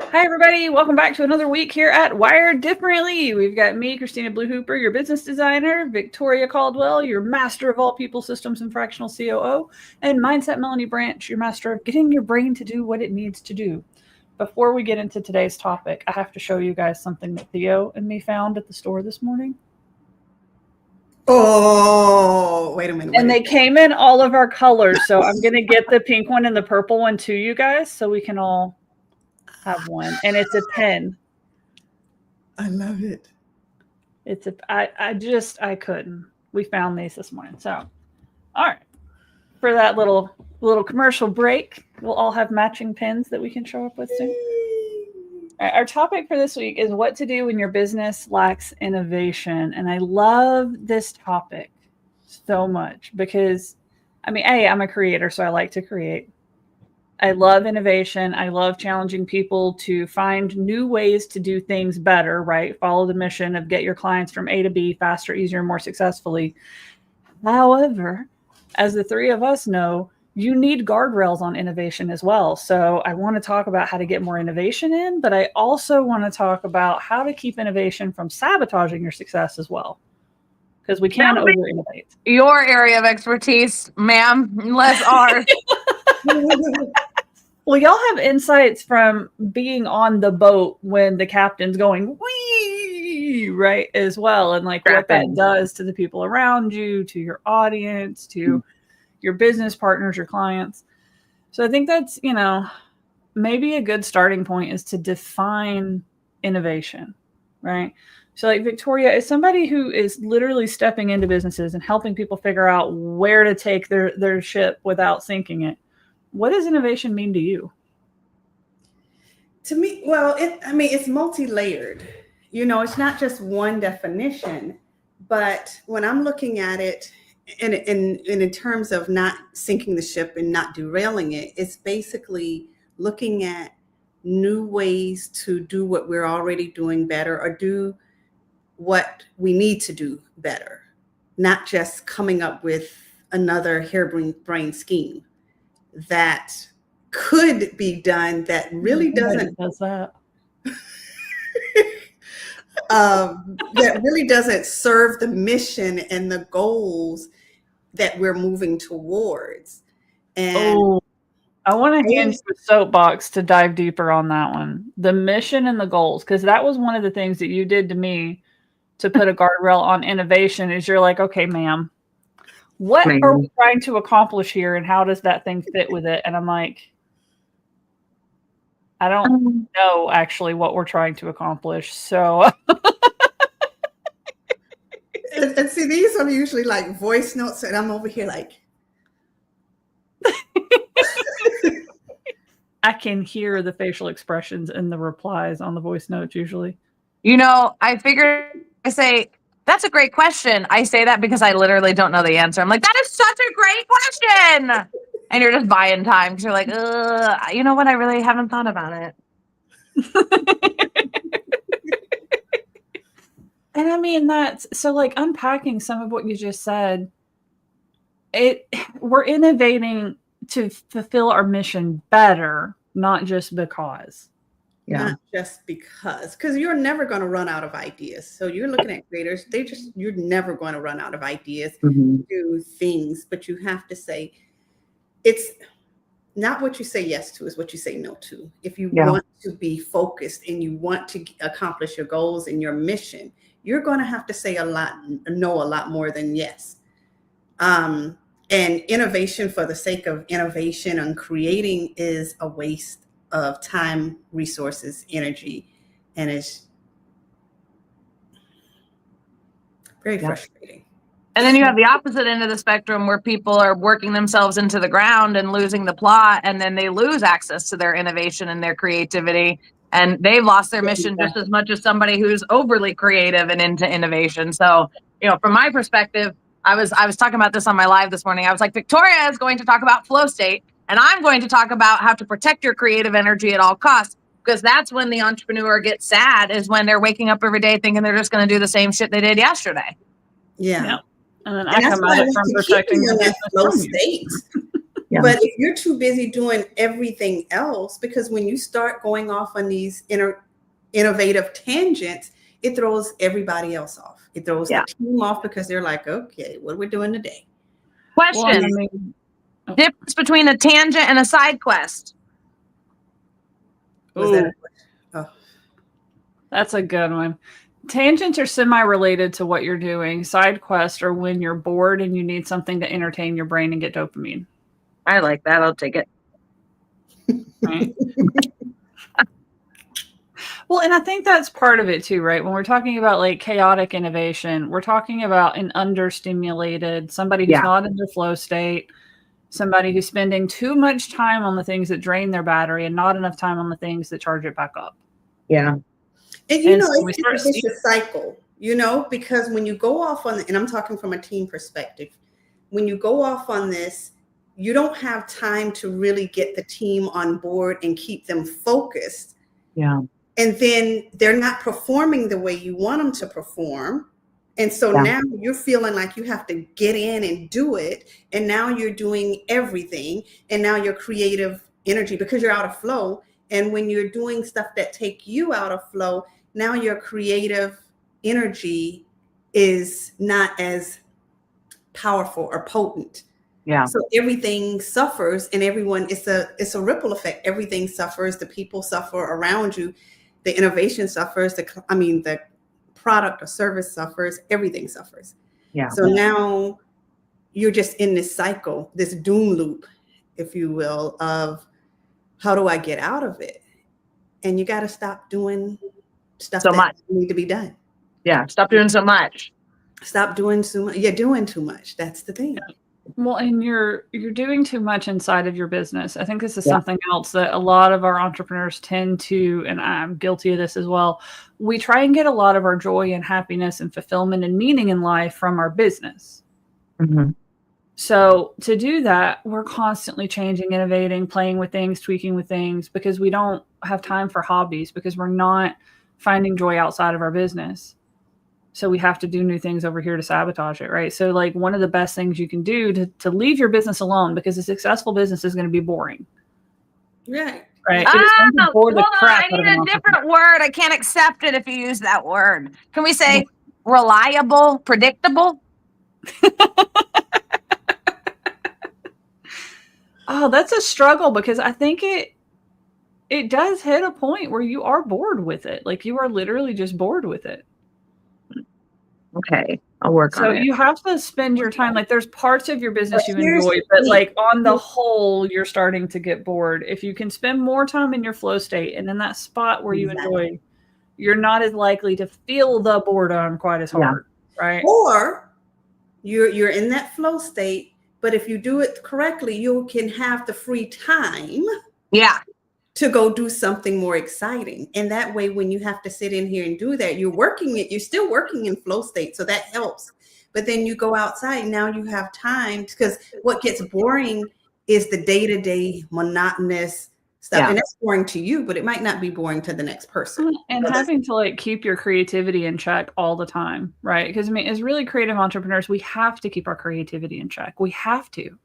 Hi, everybody. Welcome back to another week here at Wired Differently. We've got me, Christina Blue Hooper, your business designer, Victoria Caldwell, your master of all people systems and fractional COO, and Mindset Melanie Branch, your master of getting your brain to do what it needs to do. Before we get into today's topic, I have to show you guys something that Theo and me found at the store this morning. Oh, wait a minute. And they came in all of our colors. So I'm going to get the pink one and the purple one to you guys so we can all have one. And it's a pen. I love it. It's a, I couldn't. We found these this morning. So, all right. For that little commercial break, we'll all have matching pens that we can show up with soon. Right, our topic for this week is what to do when your business lacks innovation. And I love this topic so much because, I mean, I'm a creator, so I like to create. I love innovation. I love challenging people to find new ways to do things better, right? Follow the mission of get your clients from A to B faster, easier, more successfully. However, as the three of us know, you need guardrails on innovation as well. So I want to talk about how to get more innovation in, but I also want to talk about how to keep innovation from sabotaging your success as well. Because we can over-innovate. Your area of expertise, ma'am, less ours. Well, y'all have insights from being on the boat when the captain's going, wee, right, as well. And like what that does to the people around you, to your audience, to your business partners, your clients. So I think that's, maybe a good starting point is to define innovation, right? So like Victoria is somebody who is literally stepping into businesses and helping people figure out where to take their ship without sinking it. What does innovation mean to you? To me, well, it's multi-layered. It's not just one definition, but when I'm looking at it in terms of not sinking the ship and not derailing it, it's basically looking at new ways to do what we're already doing better or do what we need to do better, not just coming up with another harebrained scheme that could be done that really doesn't that really doesn't serve the mission and the goals that we're moving towards. And I want to hand you a soapbox to dive deeper on that one. The mission and the goals, because that was one of the things that you did to me to put a guardrail on innovation is you're like, okay, ma'am, what are we trying to accomplish here? And how does that thing fit with it? And I'm like, I don't know actually what we're trying to accomplish. So. and see, these are usually like voice notes and I'm over here like. I can hear the facial expressions and the replies on the voice notes usually. I figured I say, that's a great question. I say that because I literally don't know the answer. I'm like, that is such a great question. And you're just buying time because you're like, you know what? I really haven't thought about it. And I mean, that's so like unpacking some of what you just said. We're innovating to fulfill our mission better, not just because. Not just because you're never going to run out of ideas. So you're looking at creators, you're never going to run out of ideas to do things, but you have to say, it's not what you say yes to is what you say no to. If you want to be focused and you want to accomplish your goals and your mission, you're going to have to say a lot more than yes. And innovation for the sake of innovation and creating is a waste of time, resources, energy, and it's very frustrating. And then you have the opposite end of the spectrum where people are working themselves into the ground and losing the plot, and then they lose access to their innovation and their creativity, and they've lost their mission just as much as somebody who's overly creative and into innovation. So, from my perspective, I was talking about this on my live this morning. I was like, Victoria is going to talk about flow state, and I'm going to talk about how to protect your creative energy at all costs, because that's when the entrepreneur gets sad, is when they're waking up every day thinking they're just going to do the same shit they did yesterday. Yeah. And then I come at it from protecting the flow state. But if you're too busy doing everything else, because when you start going off on these innovative tangents, it throws everybody else off. It throws the team off because they're like, okay, what are we doing today? Question. Difference between a tangent and a side quest. Was that a question? Oh. That's a good one. Tangents are semi-related to what you're doing. Side quests are when you're bored and you need something to entertain your brain and get dopamine. I like that. I'll take it. Right. Well, and I think that's part of it too, right? When we're talking about like chaotic innovation, we're talking about an understimulated, somebody who's not in the flow state, somebody who's spending too much time on the things that drain their battery and not enough time on the things that charge it back up. Yeah. And you know, it's a vicious cycle, you know, because when you go off on, and I'm talking from a team perspective, when you go off on this, you don't have time to really get the team on board and keep them focused. Yeah. And then they're not performing the way you want them to perform. And so now you're feeling like you have to get in and do it. And now you're doing everything. And now your creative energy, because you're out of flow. And when you're doing stuff that take you out of flow, now your creative energy is not as powerful or potent. Yeah. So everything suffers, and everyone, it's a ripple effect. Everything suffers. The people suffer around you. The innovation suffers. The product or service suffers. Everything suffers. Yeah. So now you're just in this cycle, this doom loop, if you will, of how do I get out of it? And you got to stop doing stuff that need to be done. Yeah. Stop doing so much. Stop doing so much. You're doing too much. That's the thing. Yeah. Well, and you're doing too much inside of your business. I think this is something else that a lot of our entrepreneurs tend to, and I'm guilty of this as well. We try and get a lot of our joy and happiness and fulfillment and meaning in life from our business. Mm-hmm. So to do that, we're constantly changing, innovating, playing with things, tweaking with things, because we don't have time for hobbies, because we're not finding joy outside of our business. So we have to do new things over here to sabotage it, right? So like one of the best things you can do to leave your business alone, because a successful business is going to be boring. Right. Right. I need a different word. I can't accept it if you use that word. Can we say reliable, predictable? Oh, that's a struggle, because I think it does hit a point where you are bored with it. Like you are literally just bored with it. Okay, I'll work on it. So you have to spend your time, like there's parts of your business you enjoy, but like on the whole, you're starting to get bored. If you can spend more time in your flow state and in that spot where you enjoy, you're not as likely to feel the boredom quite as hard, right? Or you're in that flow state, but if you do it correctly, you can have the free time. Yeah. To go do something more exciting. And that way, when you have to sit in here and do that, you're still working in flow state. So that helps. But then you go outside, now you have time, because what gets boring is the day-to-day monotonous stuff. Yeah. And that's boring to you, but it might not be boring to the next person. And having to like keep your creativity in check all the time, right? Because I mean, as really creative entrepreneurs, we have to keep our creativity in check. We have to.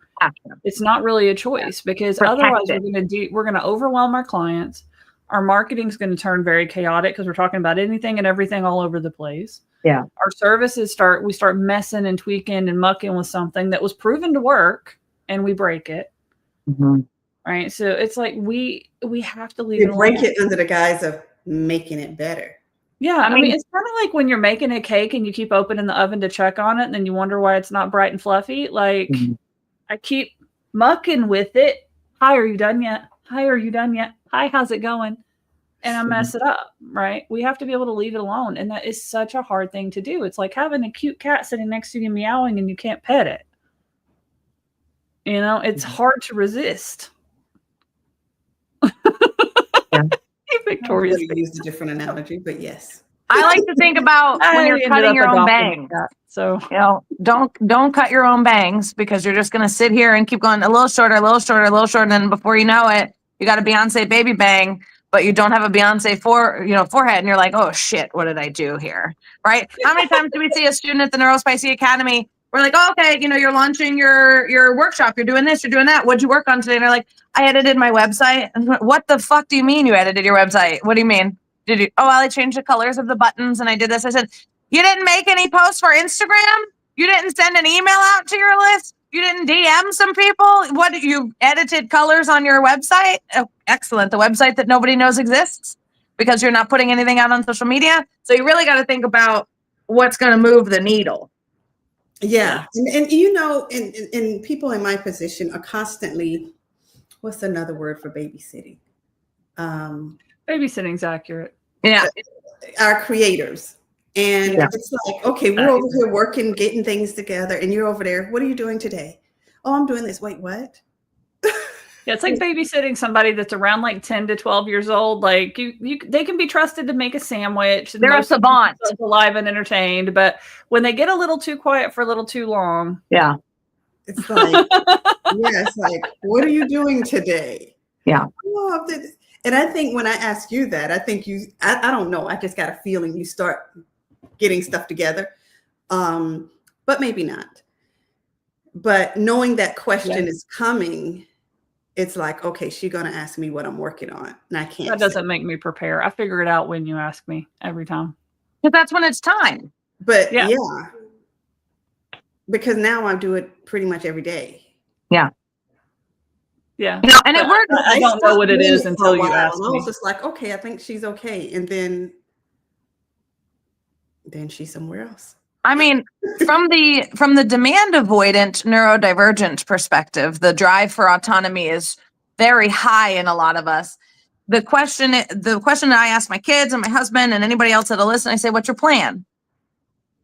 It's not really a choice, because otherwise we're going to overwhelm our clients. Our marketing is going to turn very chaotic, because we're talking about anything and everything all over the place. Yeah. Our services we start messing and tweaking and mucking with something that was proven to work, and we break it. Mm-hmm. Right. So it's like we have to leave it alone. Break it under the guise of making it better. Yeah. I mean, it's kind of like when you're making a cake and you keep opening the oven to check on it, and then you wonder why it's not bright and fluffy. Like, I keep mucking with it. Hi, are you done yet? Hi, are you done yet? Hi, how's it going? And I mess it up, right? We have to be able to leave it alone. And that is such a hard thing to do. It's like having a cute cat sitting next to you meowing and you can't pet it. You know, it's hard to resist. Victoria's used a different analogy, but yes. I like to think about when you're cutting your own bangs. So, you know, don't cut your own bangs, because you're just going to sit here and keep going a little shorter, a little shorter, a little shorter. And then before you know it, you got a Beyonce baby bang, but you don't have a Beyonce forehead. And you're like, oh shit, what did I do here? Right? How many times do we see a student at the Neuro-Spicy Academy We're like, oh, okay, you're launching your workshop. You're doing this, you're doing that. What'd you work on today? And they're like, I edited my website. And what the fuck do you mean you edited your website? What do you mean? Did you? Oh, well, I changed the colors of the buttons and I did this. I said, you didn't make any posts for Instagram? You didn't send an email out to your list? You didn't DM some people? What, you edited colors on your website? Oh, excellent. The website that nobody knows exists because you're not putting anything out on social media. So you really got to think about what's going to move the needle. Yeah. And people in my position are constantly, what's another word for babysitting? Babysitting's accurate. Yeah. Our creators. And it's like, okay, we're over here working, getting things together, and you're over there. What are you doing today? Oh, I'm doing this. Wait, what? Yeah, it's like babysitting somebody that's around like 10 to 12 years old. Like they can be trusted to make a sandwich. They're a savant. Alive and entertained. But when they get a little too quiet for a little too long. Yeah. It's like, it's like, what are you doing today? Yeah. Oh, and I think when I ask you that, I think I don't know. I just got a feeling you start getting stuff together. But maybe not. But knowing that question is coming, it's like, okay, she's going to ask me what I'm working on. And I can't. That doesn't make me prepare. I figure it out when you ask me every time. Because that's when it's time. But yeah. Because now I do it pretty much every day. Yeah. Yeah. And it works. I don't know what it is until you ask me. I was just like, okay, I think she's okay. And then she's somewhere else. I mean, from the demand avoidant neurodivergent perspective, the drive for autonomy is very high in a lot of us. The question that I ask my kids and my husband and anybody else that'll listen, I say, what's your plan?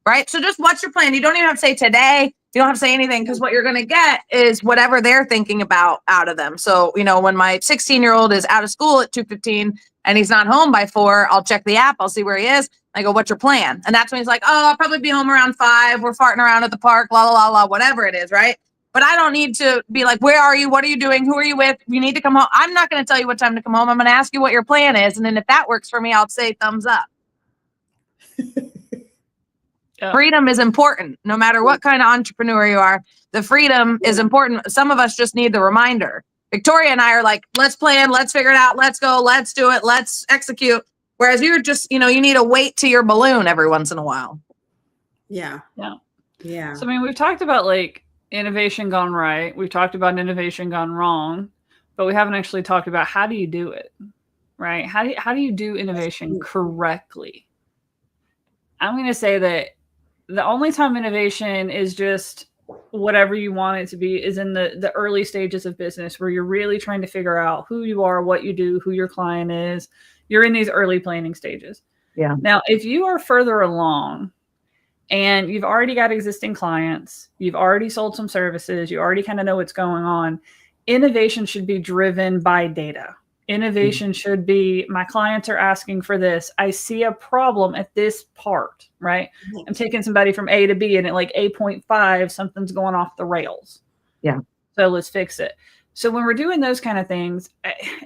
Right? So just what's your plan? You don't even have to say today. You don't have to say anything, because what you're going to get is whatever they're thinking about out of them. So, when my 16-year-old is out of school at 2:15 and he's not home by 4, I'll check the app. I'll see where he is. I go, what's your plan? And that's when he's like, oh, I'll probably be home around 5. We're farting around at the park, la, la, la, la, whatever it is, right? But I don't need to be like, where are you? What are you doing? Who are you with? You need to come home. I'm not going to tell you what time to come home. I'm going to ask you what your plan is. And then if that works for me, I'll say thumbs up. Freedom is important. No matter what kind of entrepreneur you are, the freedom is important. Some of us just need the reminder. Victoria and I are like, let's plan, let's figure it out, let's go, let's do it, let's execute. Whereas you're just, you need a weight to your balloon every once in a while. Yeah. Yeah. Yeah. So, we've talked about like innovation gone right. We've talked about innovation gone wrong, but we haven't actually talked about how do you do it, right? How do you do innovation correctly? I'm going to say that the only time innovation is just whatever you want it to be is in the early stages of business, where you're really trying to figure out who you are, what you do, who your client is. You're in these early planning stages. Yeah. Now, if you are further along and you've already got existing clients, you've already sold some services, you already kind of know what's going on, innovation should be driven by data. Innovation should be, my clients are asking for this. I see a problem at this part, right? I'm taking somebody from A to B, and at like 8.5, something's going off the rails. Yeah. So let's fix it. So when we're doing those kind of things,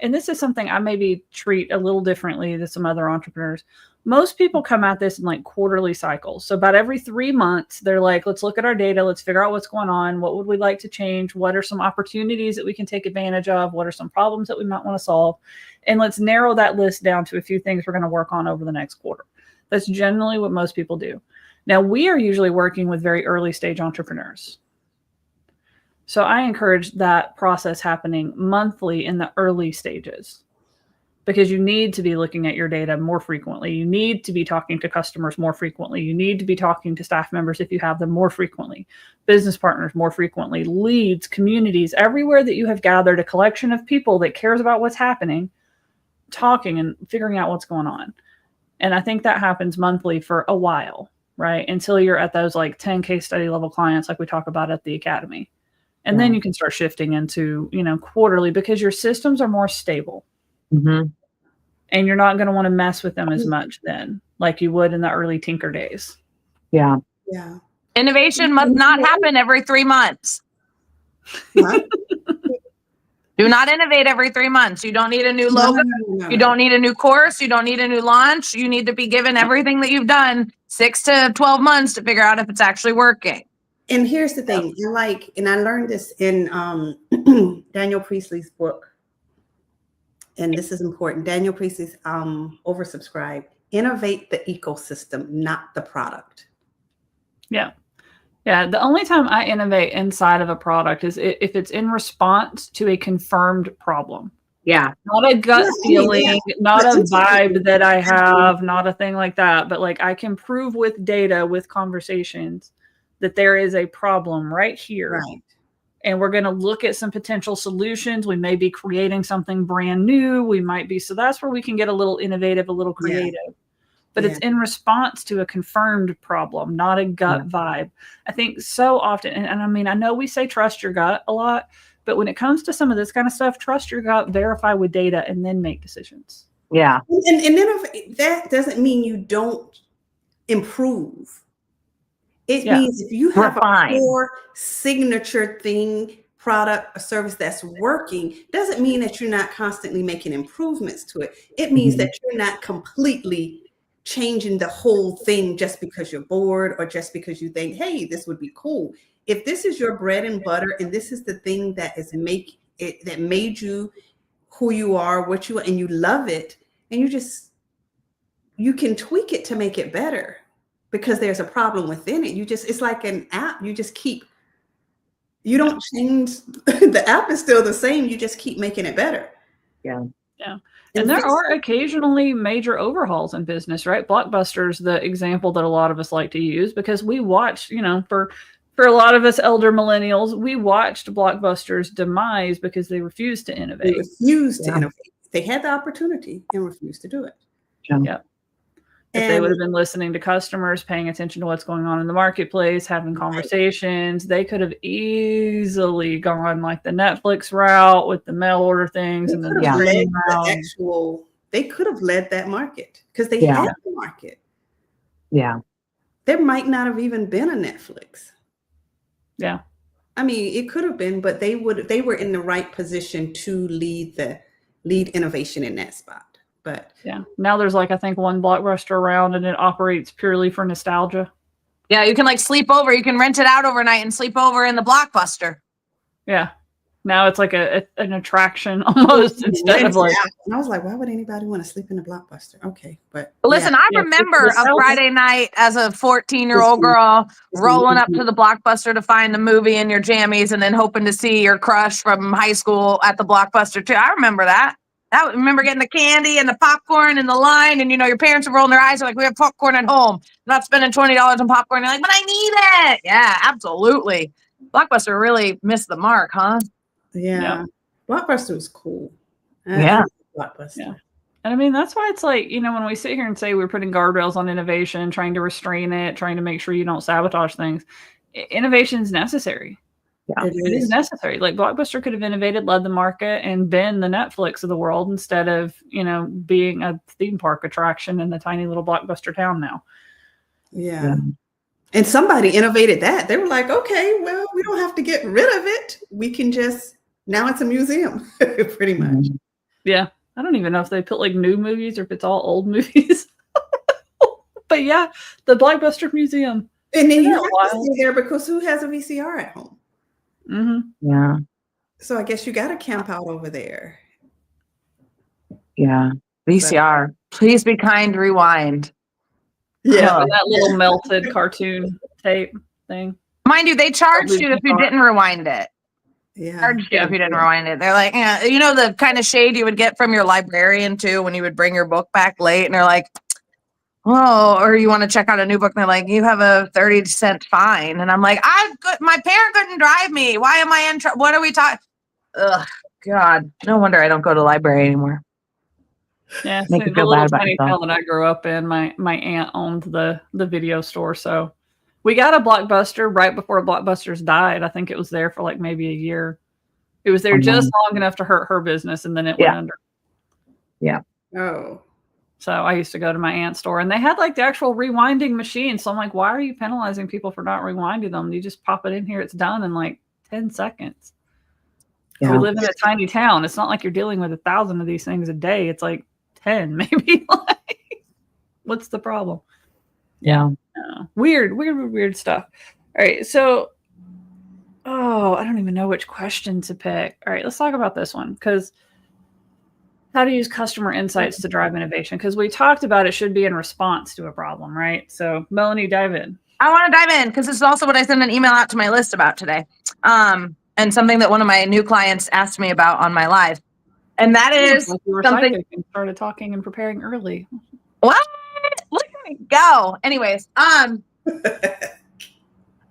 and this is something I maybe treat a little differently than some other entrepreneurs, most people come at this in like quarterly cycles. So about every 3 months, they're like, let's look at our data. Let's figure out what's going on. What would we like to change? What are some opportunities that we can take advantage of? What are some problems that we might want to solve? And let's narrow that list down to a few things we're going to work on over the next quarter. That's generally what most people do. Now, we are usually working with very early stage entrepreneurs. So I encourage that process happening monthly in the early stages, because you need to be looking at your data more frequently. You need to be talking to customers more frequently. You need to be talking to staff members, if you have them, more frequently, business partners more frequently, leads, communities, everywhere that you have gathered a collection of people that cares about what's happening, talking and figuring out what's going on. And I think that happens monthly for a while, right? Until you're at those like 10 case study level clients like we talk about at the academy. And then you can start shifting into, quarterly, because your systems are more stable. Mm-hmm. And you're not going to want to mess with them as much then, like you would in the early tinker days. Yeah. Yeah. Innovation must not happen every 3 months. What? Do not innovate every 3 months. You don't need a new logo. No. You don't need a new course. You don't need a new launch. You need to be given everything that you've done 6 to 12 months to figure out if it's actually working. And here's the thing, and I learned this in Daniel Priestley's book, and this is important. Daniel Priestley's oversubscribed. Innovate the ecosystem, not the product. Yeah. Yeah. The only time I innovate inside of a product is if it's in response to a confirmed problem. Yeah. Not a gut feeling, not a vibe that I have, not a thing like that. But like I can prove with data, with conversations, that there is a problem right here. Right. And we're going to look at some potential solutions. We may be creating something brand new. We might be. So that's where we can get a little innovative, a little creative. Yeah. But it's in response to a confirmed problem, not a gut vibe. I think so often, and I mean, I know we say trust your gut a lot, but when it comes to some of this kind of stuff, trust your gut, verify with data, and then make decisions. Yeah. And then that doesn't mean you don't improve. It means if you have a core signature thing, product, or service that's working, doesn't mean that you're not constantly making improvements to it. It means that you're not completely changing the whole thing just because you're bored or just because you think, hey, this would be cool. If this is your bread and butter and this is the thing that made you who you are, what you are, and you love it, and you can tweak it to make it better. Because there's a problem within it. It's like an app. You don't change. The app is still the same. You just keep making it better. Yeah. Yeah. And there are occasionally major overhauls in business, right? Blockbuster's the example that a lot of us like to use because we watched, for a lot of us elder millennials, we watched Blockbuster's demise because they refused to innovate. They refused to innovate. They had the opportunity and refused to do it. Yeah. If they would have been listening to customers, paying attention to what's going on in the marketplace, having conversations, they could have easily gone like the Netflix route with the mail order things and then they could have led that market because they had the market. Yeah. There might not have even been a Netflix. Yeah. I mean, it could have been, but they were in the right position to lead innovation in that spot. But now there's I think one Blockbuster around and it operates purely for nostalgia. Yeah, you can sleep over. You can rent it out overnight and sleep over in the Blockbuster. Yeah. Now it's like an attraction almost instead of And I was like, why would anybody want to sleep in a Blockbuster? Okay. But listen, I remember a Friday night as a 14-year-old girl rolling up to the Blockbuster to find a movie in your jammies and then hoping to see your crush from high school at the Blockbuster too. I remember that. I remember getting the candy and the popcorn and the line, and your parents are rolling their eyes like, we have popcorn at home. I'm not spending $20 on popcorn. You're like, but I need it. Yeah, absolutely. Blockbuster really missed the mark, huh? Yeah. Blockbuster was cool. Blockbuster. Yeah. And I mean, that's why it's when we sit here and say we're putting guardrails on innovation, trying to restrain it, trying to make sure you don't sabotage things, innovation is necessary. Yeah, it is necessary. Blockbuster could have innovated, led the market, and been the Netflix of the world instead of, being a theme park attraction in the tiny little Blockbuster town now. Yeah. And somebody innovated that. They were like, okay, well, we don't have to get rid of it. We can now it's a museum, pretty much. Yeah. I don't even know if they put new movies or if it's all old movies. But yeah, the Blockbuster Museum. And then you have to stay there because who has a VCR at home? Mm-hmm. Yeah. So I guess you got to camp out over there. Yeah. VCR. Please be kind. Rewind. Yeah. That little melted cartoon tape thing. Mind you, they charged you if you didn't rewind it. Yeah. Charged you if you didn't rewind it. They're like, the kind of shade you would get from your librarian too when you would bring your book back late, and they're like, oh, or you want to check out a new book, and they're like, you have a 30-cent fine. And I'm like, my parent couldn't drive me. Why am I in trouble? What are we talking? Ugh, God. No wonder I don't go to the library anymore. Yeah, so the little tiny town that I grew up in, my aunt owned the video store. So we got a Blockbuster right before Blockbusters died. I think it was there for maybe a year. It was there just long enough to hurt her business, and then it went under. Yeah. Oh. So I used to go to my aunt's store and they had the actual rewinding machine. So I'm like, why are you penalizing people for not rewinding them? You just pop it in here. It's done in 10 seconds. Yeah. We live in a tiny town. It's not like you're dealing with 1,000 of these things a day. It's 10, maybe. What's the problem? Yeah. Weird stuff. All right. So Oh, I don't even know which question to pick. All right, let's talk about this one, because how to use customer insights to drive innovation. Because we talked about it should be in response to a problem, right? So Melanie, dive in. I want to dive in because this is also what I sent an email out to my list about today. And something that one of my new clients asked me about on my live. And that is like you were something. psychic and started talking and preparing early. What? Look at me go. Anyways,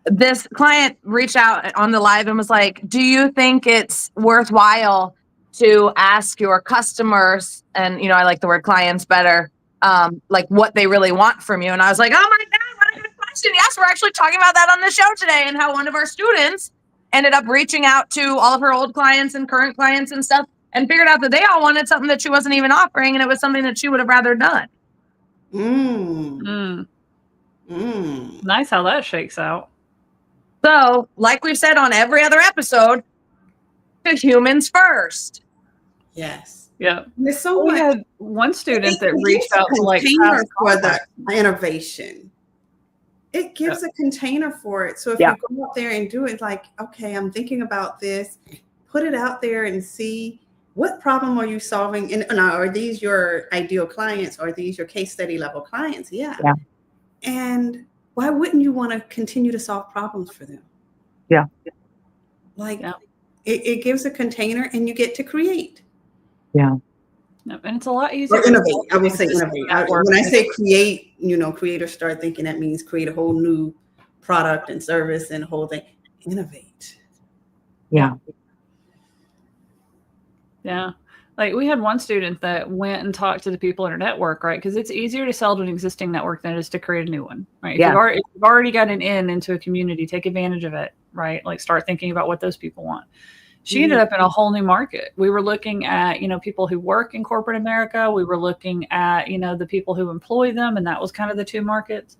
this client reached out on the live and was like, do you think it's worthwhile to ask your customers, and I like the word clients better, like what they really want from you? And I was like, oh my God, what a good question. Yes, we're actually talking about that on the show today, and how one of our students ended up reaching out to all of her old clients and current clients and stuff, and figured out that they all wanted something that she wasn't even offering, and it was something that she would have rather done. Nice how that shakes out. So, like we've said on every other episode, the humans first. Yes. Yeah. There's so we much. had one student that reached out to like for the innovation. It gives a container for it. So if you go out there and do it, like, okay, I'm thinking about this, put it out there and see what problem are you solving. And are these your ideal clients? Are these your case study level clients? Yeah. And why wouldn't you want to continue to solve problems for them? Yeah. Like it gives a container and you get to create. Yeah. And it's a lot easier. Or innovate. I would say innovate. When I say create, creators start thinking that means create a whole new product and service and whole thing. Innovate. Yeah. Yeah. Like we had one student that went and talked to the people in her network, right? Because it's easier to sell to an existing network than it is to create a new one, right? If you've already got an in into a community, take advantage of it, right? Like start thinking about what those people want. She ended up in a whole new market. We were looking at, people who work in corporate America. We were looking at, the people who employ them. And that was kind of the two markets.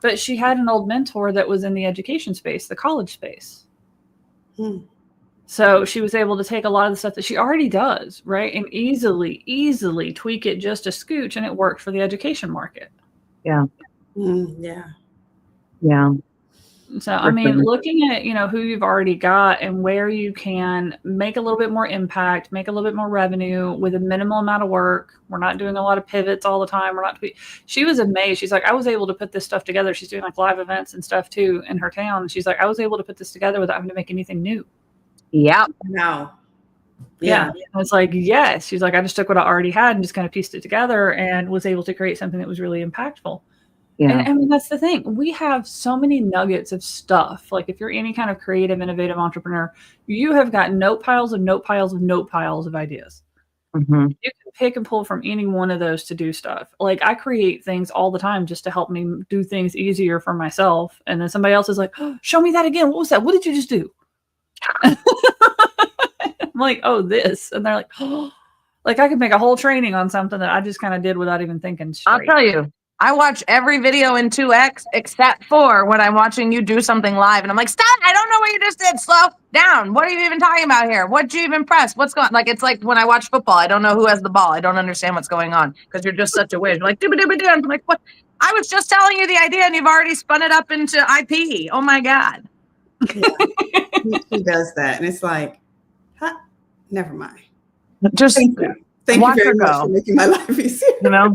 But she had an old mentor that was in the education space, the college space. So she was able to take a lot of the stuff that she already does, right? And easily tweak it just a scooch, and it worked for the education market. Yeah. Yeah. So, I mean, looking at, who you've already got and where you can make a little bit more impact, make a little bit more revenue with a minimal amount of work. We're not doing a lot of pivots all the time. She was amazed. She's like, I was able to put this stuff together. She's doing like live events and stuff too in her town. And she's like, I was able to put this together without having to make anything new. Yeah. No. Yeah. I was like, yes. She's like, I just took what I already had and just kind of pieced it together and was able to create something that was really impactful. Yeah. And I mean, that's the thing. We have so many nuggets of stuff. Like if you're any kind of creative, innovative entrepreneur, you have got note piles of note piles of note piles of ideas. You can pick and pull from any one of those to do stuff. Like I create things all the time just to help me do things easier for myself. And then somebody else is like, oh, show me that again. What was that? What did you just do? I'm like, oh, this. And they're like, oh, like I could make a whole training on something that I just kind of did without even thinking straight. I'll tell you, I watch every video in 2X except for when I'm watching you do something live. And I'm like, stop, I don't know what you just did. Slow down. What are you even talking about here? What'd you even press? What's going on? Like, it's like when I watch football, I don't know who has the ball. I don't understand what's going on because you're just such a whiz. You're like, dooba. I'm like, what? I was just telling you the idea and you've already spun it up into IP. Oh my God. Yeah. He does that. And it's like, huh? Never mind. Just Thank you very much for making my life easier.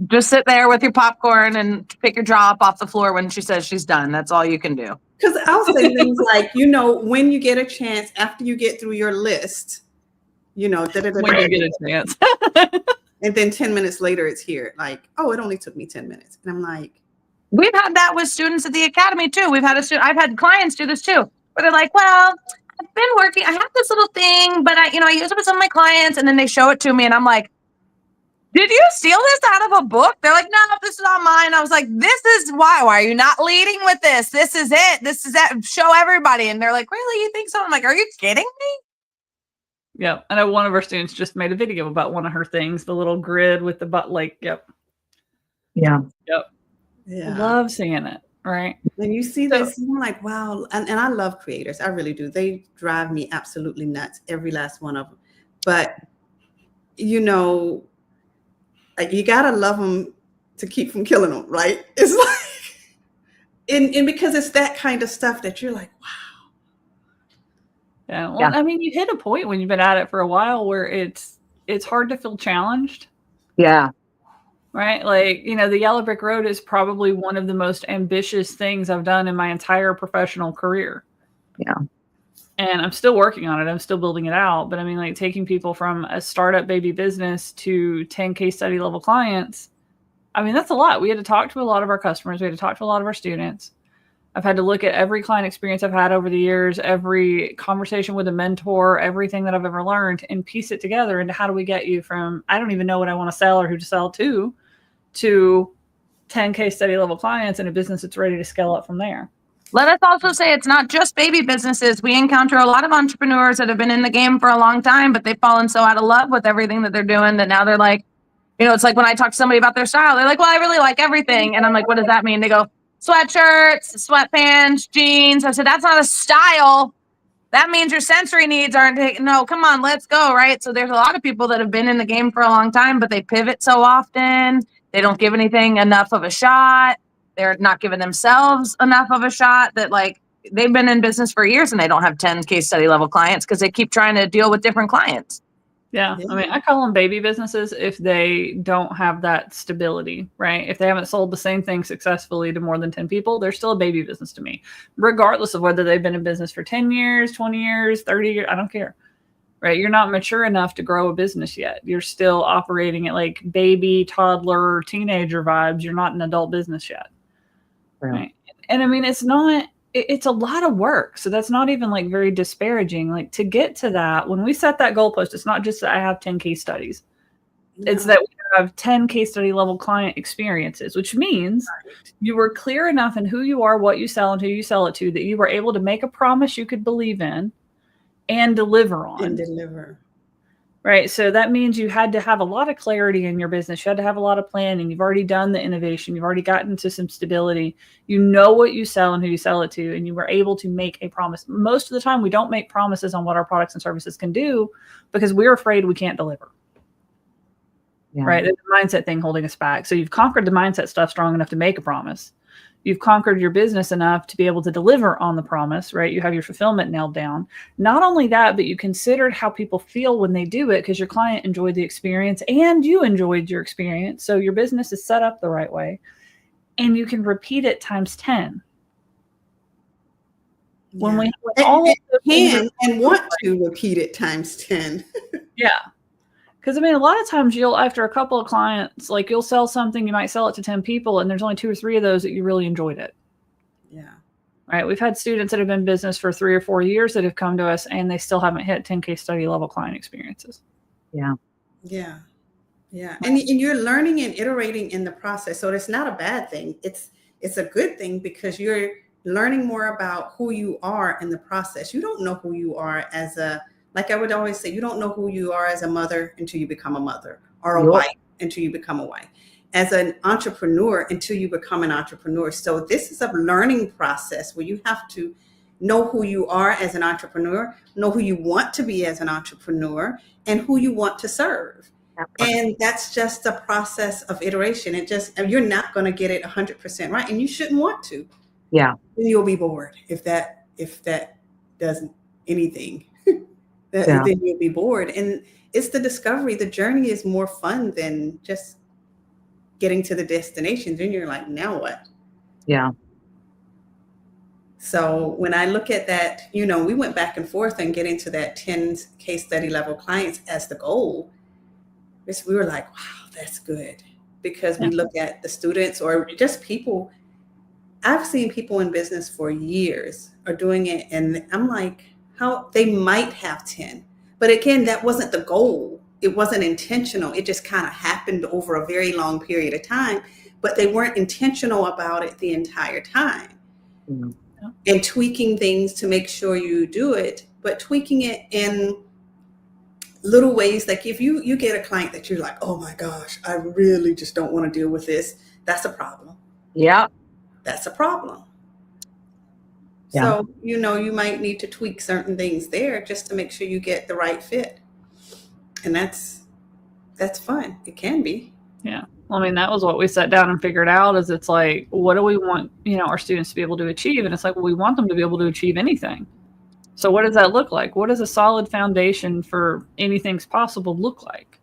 Just sit there with your popcorn and pick your jaw up off the floor when she says she's done. That's all you can do. Because I'll say things like, when you get a chance, after you get through your list, when you get a chance. And then 10 minutes later, it's here. Like, oh, it only took me 10 minutes. And I'm like. We've had that with students at the academy, too. I've had clients do this, too. Where they're like, well, I've been working. I have this little thing, but I use it with some of my clients. And then they show it to me and I'm like, did you steal this out of a book? They're like, no, this is all mine. I was like, this is why are you not leading with this? This is it. This is it. Show everybody. And they're like, really? You think so? I'm like, are you kidding me? Yeah. I know one of our students just made a video about one of her things, the little grid with the butt, like, yep. Yeah. Yep. Yeah. Love seeing it. Right. When you see this, I'm like, wow. And I love creators. I really do. They drive me absolutely nuts. Every last one of them. But, you got to love them to keep from killing them. Right. It's like, and because it's that kind of stuff that you're like, wow. Yeah. Well, I mean, you hit a point when you've been at it for a while where it's hard to feel challenged. Yeah. Right. Like, the Yellow Brick Road is probably one of the most ambitious things I've done in my entire professional career. Yeah. And I'm still working on it. I'm still building it out. But I mean, like taking people from a startup baby business to 10 case study level clients. I mean, that's a lot. We had to talk to a lot of our customers. We had to talk to a lot of our students. I've had to look at every client experience I've had over the years, every conversation with a mentor, everything that I've ever learned, and piece it together into how do we get you from, I don't even know what I want to sell or who to sell to 10 case study level clients in a business that's ready to scale up from there. Let us also say it's not just baby businesses. We encounter a lot of entrepreneurs that have been in the game for a long time, but they've fallen so out of love with everything that they're doing that now they're like, it's like when I talk to somebody about their style, they're like, well, I really like everything. And I'm like, what does that mean? They go, sweatshirts, sweatpants, jeans. I said, that's not a style. That means your sensory needs aren't taken. No, come on, let's go. Right. So there's a lot of people that have been in the game for a long time, but they pivot so often. They don't give anything enough of a shot. They're not giving themselves enough of a shot that like they've been in business for years and they don't have 10 case study level clients because they keep trying to deal with different clients. Yeah. I mean, I call them baby businesses if they don't have that stability, right? If they haven't sold the same thing successfully to more than 10 people, they're still a baby business to me, regardless of whether they've been in business for 10 years, 20 years, 30 years. I don't care, right? You're not mature enough to grow a business yet. You're still operating at like baby, toddler, teenager vibes. You're not an adult business yet. Right. And I mean, it's a lot of work. So that's not even like very disparaging. Like to get to that, when we set that goalpost, it's not just that I have 10 case studies. No. It's that we have 10 case study level client experiences, which means you were clear enough in who you are, what you sell, and who you sell it to, that you were able to make a promise you could believe in and deliver on. Right. So that means you had to have a lot of clarity in your business. You had to have a lot of planning. You've already done the innovation. You've already gotten to some stability. You know what you sell and who you sell it to, and you were able to make a promise. Most of the time, we don't make promises on what our products and services can do because we're afraid we can't deliver. Yeah. Right. There's a mindset thing holding us back. So you've conquered the mindset stuff strong enough to make a promise. You've conquered your business enough to be able to deliver on the promise, right? You have your fulfillment nailed down. Not only that, but you considered how people feel when they do it because your client enjoyed the experience and you enjoyed your experience. So your business is set up the right way and you can repeat it times 10. Yeah. When we all can and want to repeat it times 10. Yeah. Because, I mean, a lot of times after a couple of clients, like you'll sell something, you might sell it to 10 people, and there's only 2 or 3 of those that you really enjoyed it. Yeah. Right. We've had students that have been in business for 3 or 4 years that have come to us, and they still haven't hit 10 case study level client experiences. Yeah. Yeah. Yeah. And you're learning and iterating in the process. So it's not a bad thing. It's a good thing because you're learning more about who you are in the process. You don't know who you are like I would always say, you don't know who you are as a mother until you become a mother, or a wife until you become a wife, as an entrepreneur until you become an entrepreneur. So this is a learning process where you have to know who you are as an entrepreneur, know who you want to be as an entrepreneur, and who you want to serve. And that's just a process of iteration. You're not going to get it 100% right, and you shouldn't want to. Yeah. Then you'll be bored if that doesn't anything. Then you'll be bored. And it's the discovery. The journey is more fun than just getting to the destination. Then you're like, now what? Yeah. So when I look at that, we went back and forth and getting to that 10 case study level clients as the goal. We were like, wow, that's good. Because we look at the students or just people. I've seen people in business for years are doing it. And I'm like, how they might have 10, but again, that wasn't the goal. It wasn't intentional. It just kind of happened over a very long period of time, but they weren't intentional about it the entire time. Mm-hmm. And tweaking things to make sure you do it, but tweaking it in little ways. Like if you get a client that you're like, oh my gosh, I really just don't want to deal with this. That's a problem. Yeah. That's a problem. Yeah. So, you might need to tweak certain things there just to make sure you get the right fit. And that's fun. It can be. Yeah. Well, I mean, that was what we sat down and figured out is it's like, what do we want, our students to be able to achieve? And it's like, well, we want them to be able to achieve anything. So what does that look like? What does a solid foundation for anything's possible look like?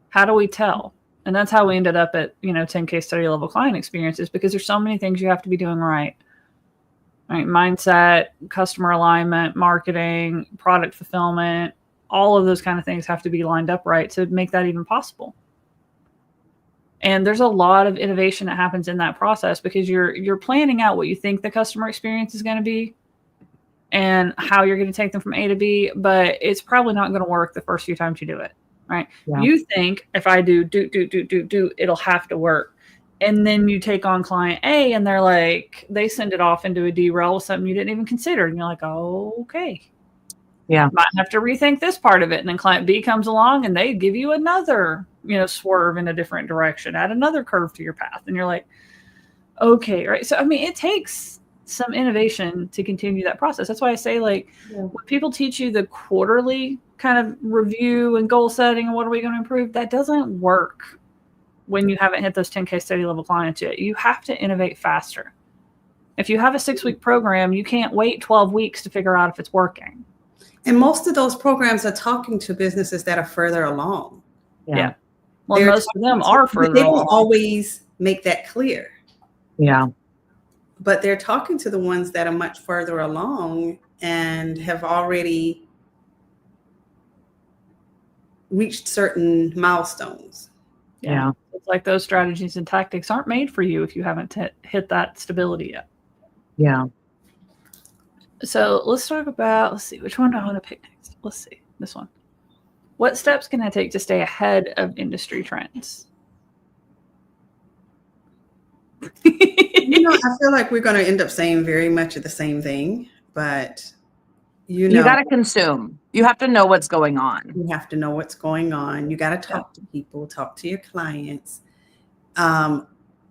How do we tell? And that's how we ended up at, 10 case study level client experiences, because there's so many things you have to be doing right. Right? Mindset, customer alignment, marketing, product fulfillment, all of those kind of things have to be lined up right to make that even possible. And there's a lot of innovation that happens in that process, because you're planning out what you think the customer experience is going to be and how you're going to take them from A to B, but it's probably not going to work the first few times you do it. Right? Yeah. You think if I do, it'll have to work. And then you take on client A and they're like, they send it off into a derail with something you didn't even consider. And you're like, oh, okay. Yeah. Might have to rethink this part of it. And then client B comes along and they give you another, swerve in a different direction, add another curve to your path. And you're like, okay. Right. So, I mean, it takes some innovation to continue that process. That's why I say, like, when people teach you the quarterly kind of review and goal setting and what are we going to improve, that doesn't work when you haven't hit those 10 case study level clients yet. You have to innovate faster. If you have a 6-week program, you can't wait 12 weeks to figure out if it's working. And most of those programs are talking to businesses that are further along. Yeah. Well, most of them are further along. They don't always make that clear. Yeah. But they're talking to the ones that are much further along and have already reached certain milestones. Yeah. It's like those strategies and tactics aren't made for you if you haven't hit that stability yet. Yeah. So let's talk about, let's see, which one do I want to pick next? Let's see, this one. What steps can I take to stay ahead of industry trends? I feel like we're going to end up saying very much of the same thing, but you got to consume. You have to know what's going on. You have to know what's going on. You got to talk to people, talk to your clients,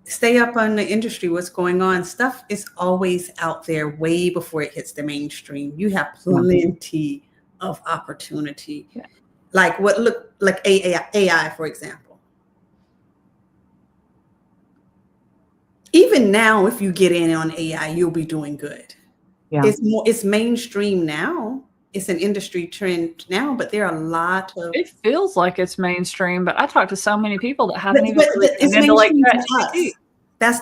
stay up on the industry, what's going on. Stuff is always out there way before it hits the mainstream. You have plenty of opportunity. Yeah. Like AI, for example. Even now, if you get in on AI, you'll be doing good. Yeah. It's mainstream now. It's an industry trend now, but there are a lot of. It feels like it's mainstream, but I talk to so many people that haven't even. It's mainstream to us. That's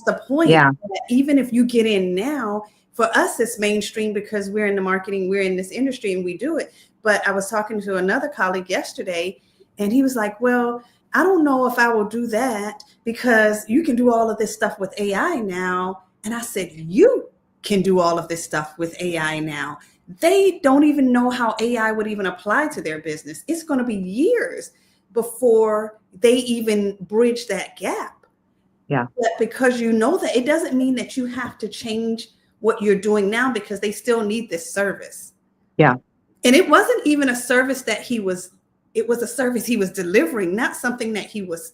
the point. Yeah. Even if you get in now, for us, it's mainstream because we're in the marketing, we're in this industry, and we do it. But I was talking to another colleague yesterday, and he was like, "Well, I don't know if I will do that because you can do all of this stuff with AI now." And I said, "You can do all of this stuff with AI now. They don't even know how AI would even apply to their business. It's going to be years before they even bridge that gap." Yeah. But because you know that, it doesn't mean that you have to change what you're doing now, because they still need this service. Yeah. And it wasn't even a service that it was a service he was delivering, not something that he was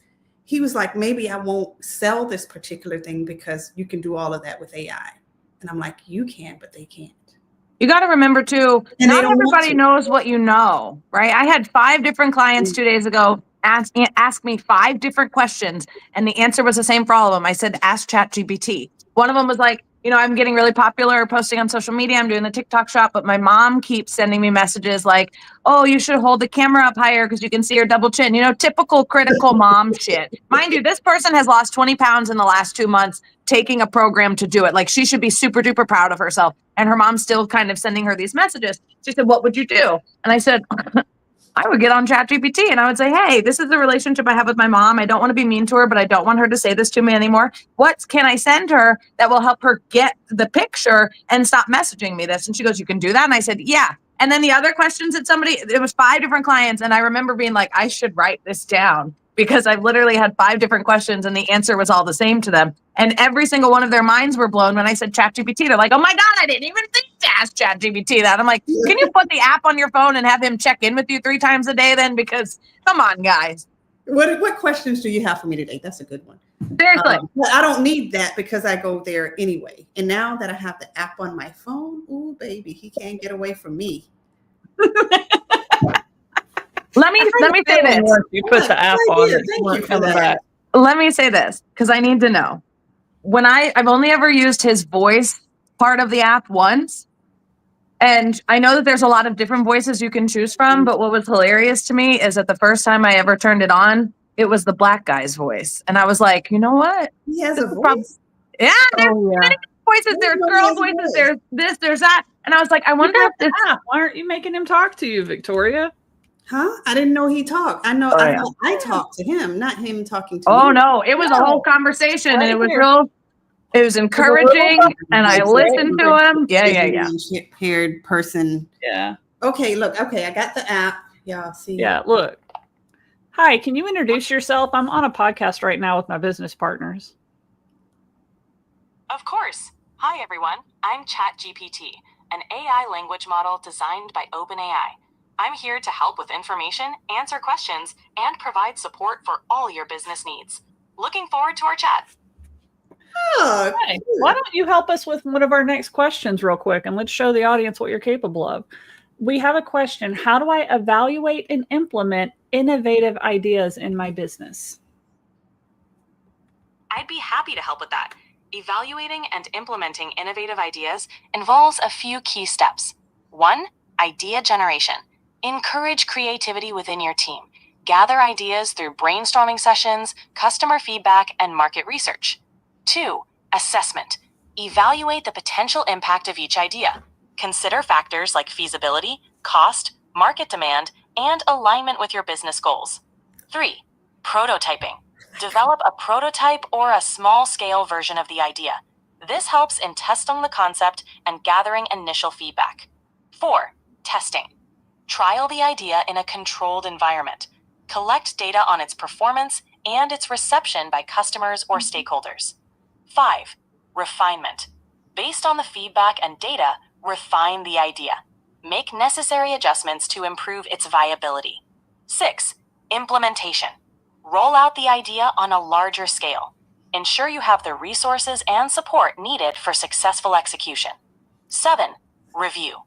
like, maybe I won't sell this particular thing because you can do all of that with AI. And I'm like, you can, but they can't. You got to remember too, not everybody knows what you know, right? I had 5 different clients 2 days ago ask me 5 different questions, and the answer was the same for all of them. I said, ask ChatGPT. One of them was like, I'm getting really popular posting on social media. I'm doing the TikTok shop, but my mom keeps sending me messages like, oh, you should hold the camera up higher because you can see her double chin. Typical critical mom shit. Mind you, this person has lost 20 pounds in the last 2 months taking a program to do it. Like, she should be super duper proud of herself. And her mom's still kind of sending her these messages. She said, what would you do? And I said, I would get on ChatGPT and I would say, hey, this is the relationship I have with my mom. I don't want to be mean to her, but I don't want her to say this to me anymore. What can I send her that will help her get the picture and stop messaging me this? And she goes, you can do that? And I said, yeah. And then the other questions that it was 5 different clients. And I remember being like, I should write this down, because I've literally had 5 different questions and the answer was all the same to them. And every single one of their minds were blown when I said ChatGPT. They're like, oh my God, I didn't even think to ask ChatGPT that. I'm like, can you put the app on your phone and have him check in with you 3 times a day then? Because come on, guys. What questions do you have for me today? That's a good one. Seriously. I don't need that because I go there anyway. And now that I have the app on my phone, ooh, baby, he can't get away from me. Let me say this. You put the app on. Thank you for that. Let me say this, because I need to know. When I've only ever used his voice part of the app once, And I know that there's a lot of different voices you can choose from, but what was hilarious to me is that the first time I ever turned it on, it was the black guy's voice. And I was like, you know what? He has This a is prob- voice. Yeah, there's Oh yeah. many voices. There's Everybody girl has a voices. voice. There's this, there's that. And I was like, I You wonder got if the this. app. Why aren't you making him talk to you, Victoria? Huh? I didn't know he talked. I know. Oh, I yeah. thought I talked to him, not him talking to Oh me. no, it was a No. whole conversation, Right and it was here. real. It was encouraging, and I Like, listened to him. Yeah. Haired person. Yeah. Okay, look. Okay, I got the app. Y'all see. Yeah. Look. Hi, can you introduce yourself? I'm on a podcast right now with my business partners. Of course. Hi, everyone. I'm ChatGPT, an AI language model designed by OpenAI. I'm here to help with information, answer questions, and provide support for all your business needs. Looking forward to our chat. Oh, Hey, why don't you help us with one of our next questions real quick, and let's show the audience what you're capable of. We have a question. How do I evaluate and implement innovative ideas in my business? I'd be happy to help with that. Evaluating and implementing innovative ideas involves a few key steps. 1. Idea generation. Encourage creativity within your team. Gather ideas through brainstorming sessions, customer feedback, and market research. 2. Assessment. Evaluate the potential impact of each idea. Consider factors like feasibility, cost, market demand, and alignment with your business goals. 3. Prototyping. Develop a prototype or a small-scale version of the idea. This helps in testing the concept and gathering initial feedback. 4. Testing. Trial the idea in a controlled environment. Collect data on its performance and its reception by customers or stakeholders. 5. Refinement. Based on the feedback and data, refine the idea. Make necessary adjustments to improve its viability. 6. Implementation. Roll out the idea on a larger scale. Ensure you have the resources and support needed for successful execution. 7. Review.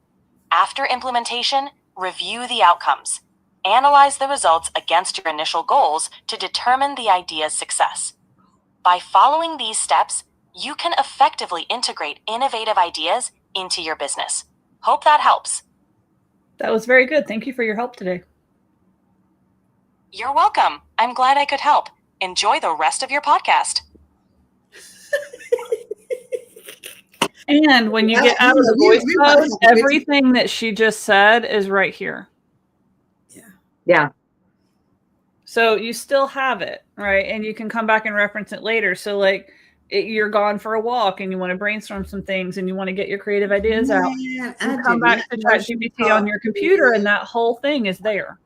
After implementation, review the outcomes. Analyze the results against your initial goals to determine the idea's success. By following these steps, you can effectively integrate innovative ideas into your business. Hope that helps. That was very good. Thank you for your help today. You're welcome. I'm glad I could help. Enjoy the rest of your podcast. And when you get out of the voice mode, everything that she just said is right here. Yeah. So you still have it, right? And you can come back and reference it later. So like you're gone for a walk and you want to brainstorm some things and you want to get your creative ideas out. You come back to ChatGPT on your computer and that whole thing is there.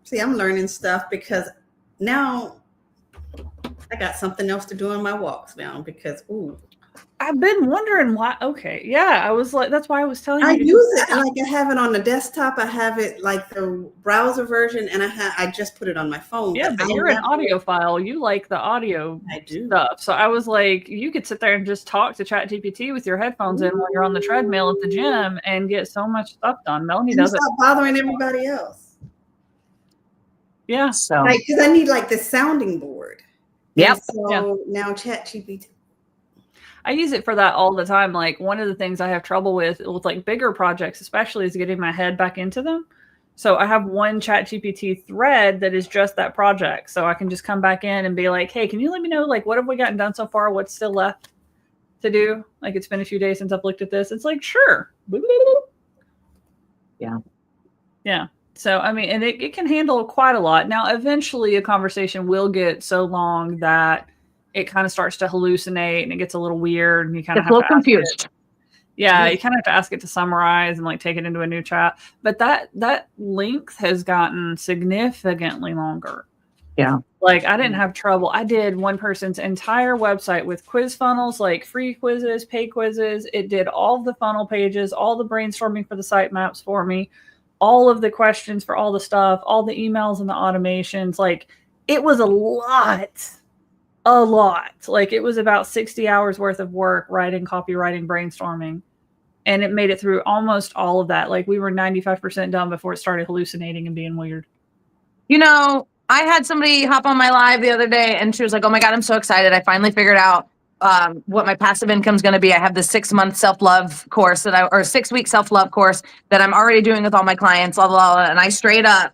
See, I'm learning stuff because now I got something else to do on my walks now because, I've been wondering why. Okay. Yeah. I was like, that's why I was telling you. I use it like I have it on the desktop. I have it like the browser version and I just put it on my phone. Yeah, but you're an audiophile. You like the audio stuff. So I was like, you could sit there and just talk to ChatGPT with your headphones in while you're on the treadmill at the gym and get so much stuff done. Melanie does it. Stop bothering everybody else. Yeah. So because I need like the sounding board. Yep. So now ChatGPT. I use it for that all the time. Like one of the things I have trouble with like bigger projects, especially, is getting my head back into them. So I have one ChatGPT thread that is just that project. So I can just come back in and be like, hey, can you let me know, like, what have we gotten done so far? What's still left to do? Like, it's been a few days since I've looked at this. It's like, sure. Yeah. Yeah. So, I mean, and it can handle quite a lot. Now, eventually a conversation will get so long that it kind of starts to hallucinate and it gets a little weird and you kind of have a little confused. Yeah, you kind of have to ask it to summarize and like take it into a new chat. But that length has gotten significantly longer. Yeah. Like I didn't have trouble. I did one person's entire website with quiz funnels, like free quizzes, paid quizzes. It did all the funnel pages, all the brainstorming for the sitemaps for me, all of the questions for all the stuff, all the emails and the automations. Like it was a lot. Like it was about 60 hours worth of work, writing, copywriting, brainstorming. And it made it through almost all of that. Like we were 95% done before it started hallucinating and being weird. You know, I had somebody hop on my live the other day and she was like, oh my God, I'm so excited. I finally figured out what my passive income is going to be. I have the 6-month self-love course or 6-week self-love course that I'm already doing with all my clients, blah, blah, blah. And I straight up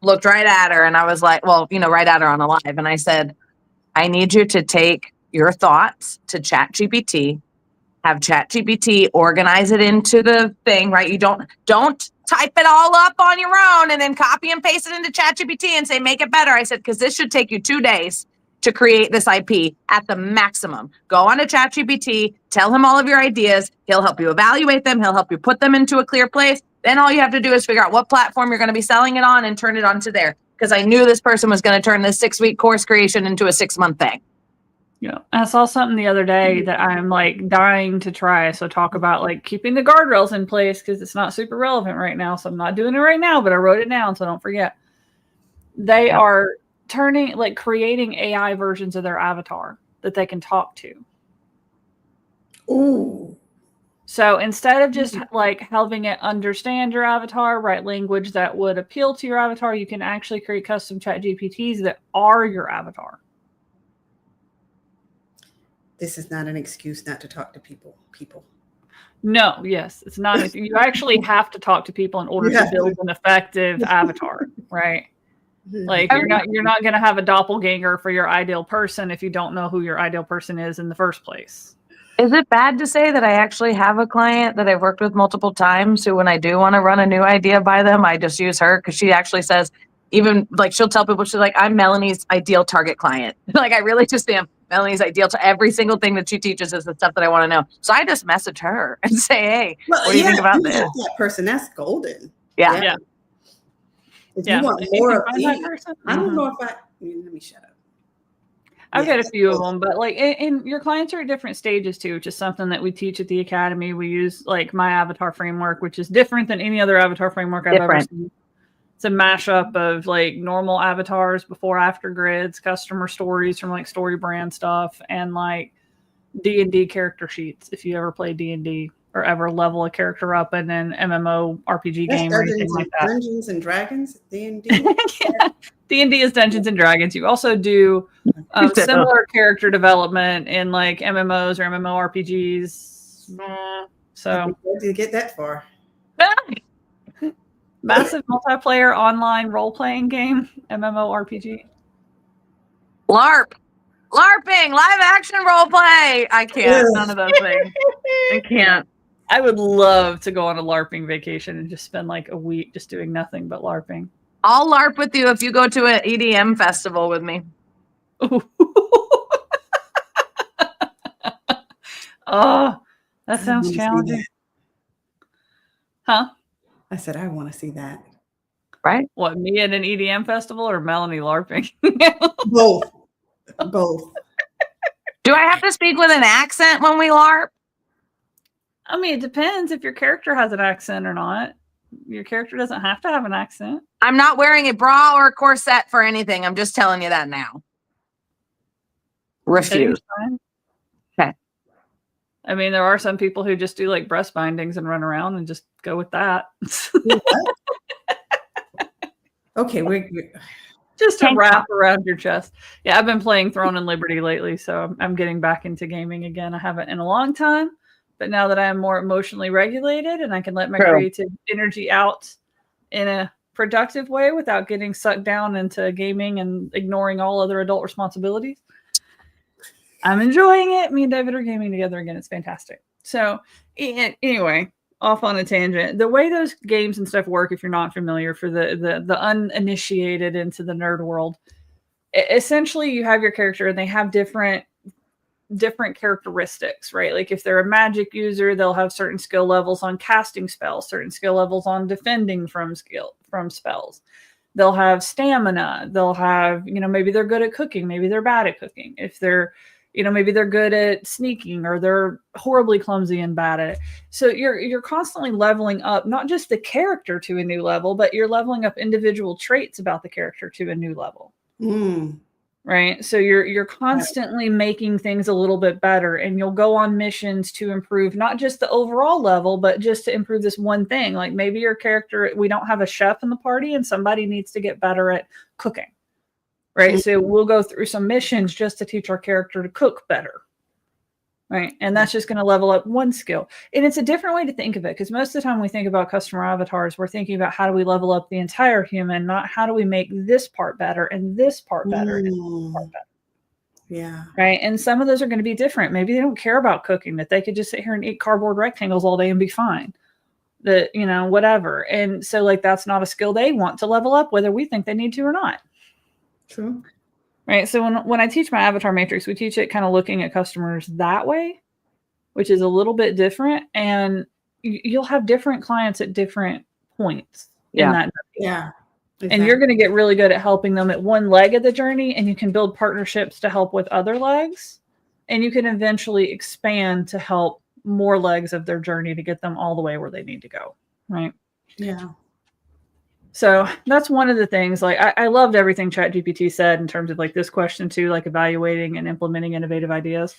looked right at her and I was like, well, right at her on a live. And I said, I need you to take your thoughts to ChatGPT, have ChatGPT organize it into the thing, right? You don't type it all up on your own and then copy and paste it into ChatGPT and say, make it better. I said, because this should take you 2 days to create this IP at the maximum. Go on to ChatGPT, tell him all of your ideas. He'll help you evaluate them. He'll help you put them into a clear place. Then all you have to do is figure out what platform you're going to be selling it on and turn it onto there. Because I knew this person was going to turn this 6-week course creation into a 6-month thing. Yeah. I saw something the other day that I'm like dying to try. So talk about like keeping the guardrails in place because it's not super relevant right now. So I'm not doing it right now, but I wrote it down so don't forget. They are creating AI versions of their avatar that they can talk to. Ooh. So instead of just like helping it understand your avatar, write language that would appeal to your avatar, you can actually create custom chat GPTs that are your avatar. This is not an excuse not to talk to people. No, yes, it's not. You actually have to talk to people in order to build an effective avatar, right? Like you're not going to have a doppelganger for your ideal person if you don't know who your ideal person is in the first place. Is it bad to say that I actually have a client that I've worked with multiple times who, when I do want to run a new idea by them, I just use her because she actually says, even like she'll tell people, she's like, I'm Melanie's ideal target client. Like I really just am Melanie's ideal to every single thing that she teaches is the stuff that I want to know. So I just message her and say, hey, what do you think about this? That person, that's golden. Yeah. If you want more of that person, I don't know if let me shut up. I've got a few of them, but like, and your clients are at different stages too, which is something that we teach at the Academy. We use like my avatar framework, which is different than any other avatar framework I've ever seen. It's a mashup of like normal avatars, before, after grids, customer stories from like story brand stuff, and like D&D character sheets. If you ever play D&D or ever level a character up in an MMO RPG game or anything like that. Dungeons and Dragons, D&D. Yeah. D&D is Dungeons and Dragons. You also do similar character development in like MMOs or MMORPGs. So where did you get that far? Massive multiplayer online role-playing game, MMORPG. LARPing, live action role play. I can't. None of those things. I can't. I would love to go on a LARPing vacation and just spend like a week just doing nothing but LARPing. I'll LARP with you if you go to an EDM festival with me. Oh, that sounds challenging. Huh? I said, I want to see that. Right? What, me at an EDM festival or Melanie LARPing? Both. Do I have to speak with an accent when we LARP? I mean, it depends if your character has an accent or not. Your character doesn't have to have an accent. I'm not wearing a bra or a corset for anything. I'm just telling you that now. Refuse. Okay. I mean, there are some people who just do like breast bindings and run around and just go with that. Okay, we're just a wrap around your chest. Yeah, I've been playing Throne and Liberty lately, so I'm getting back into gaming again. I haven't in a long time, but now that I am more emotionally regulated and I can let my creative energy out in a productive way without getting sucked down into gaming and ignoring all other adult responsibilities, I'm enjoying it. Me and David are gaming together again. It's fantastic. So anyway, off on a tangent. The way those games and stuff work, if you're not familiar, for the uninitiated into the nerd world, essentially you have your character and they have different characteristics, right? Like if they're a magic user, they'll have certain skill levels on casting spells, certain skill levels on defending from spells. They'll have stamina. They'll have, maybe they're good at cooking. Maybe they're bad at cooking. If they're, maybe they're good at sneaking or they're horribly clumsy and bad at it. So you're constantly leveling up, not just the character to a new level, but you're leveling up individual traits about the character to a new level. Right. So you're constantly making things a little bit better, and you'll go on missions to improve not just the overall level, but just to improve this one thing. Like maybe your character, we don't have a chef in the party and somebody needs to get better at cooking. Right. So we'll go through some missions just to teach our character to cook better. Right. And that's just going to level up one skill. And it's a different way to think of it, because most of the time we think about customer avatars, we're thinking about how do we level up the entire human, not how do we make this part better and this part better and this part better. Yeah. Right. And some of those are going to be different. Maybe they don't care about cooking, that they could just sit here and eat cardboard rectangles all day and be fine. That, you know, whatever. And so like, that's not a skill they want to level up, whether we think they need to or not. True. Right. So when I teach my avatar matrix, we teach it kind of looking at customers that way, which is a little bit different. And you'll have different clients at different points in that journey. Yeah. Exactly. And you're going to get really good at helping them at one leg of the journey, and you can build partnerships to help with other legs. And you can eventually expand to help more legs of their journey to get them all the way where they need to go. Right. Yeah. So that's one of the things. Like I loved everything ChatGPT said in terms of like this question too, like evaluating and implementing innovative ideas.